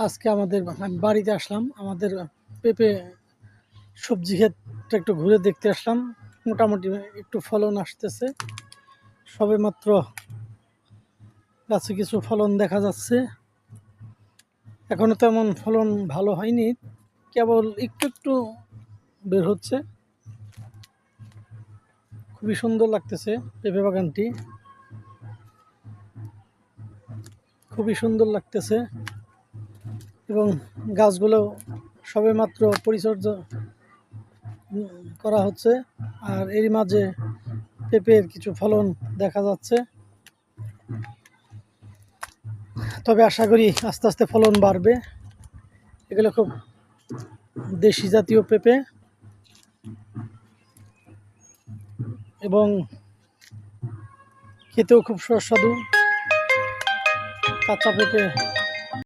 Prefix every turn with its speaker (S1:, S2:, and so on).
S1: আজকে আমি বাড়িতে আসলাম। আমাদের পেঁপে সবজি ক্ষেতটা একটু ঘুরে দেখতে আসলাম। মোটামুটি একটু ফলন আসতেছে। সবেমাত্র গাছে কিছু ফলন দেখা যাচ্ছে। এখনো তেমন ফলন ভালো হয়নি, কেবল একটু একটু বের হচ্ছে। খুবই সুন্দর লাগতেছে পেঁপে বাগানটি, খুবই সুন্দর লাগতেছে এবং গাছগুলো সবেমাত্র পরিচর্যা করা হচ্ছে। আর এর মাঝে পেঁপের কিছু ফলন দেখা যাচ্ছে। তবে আশা করি আস্তে আস্তে ফলন বাড়বে। এগুলো খুব দেশি জাতীয় পেঁপে এবং খেতেও খুব সুস্বাদু। কাঁচা পেঁপে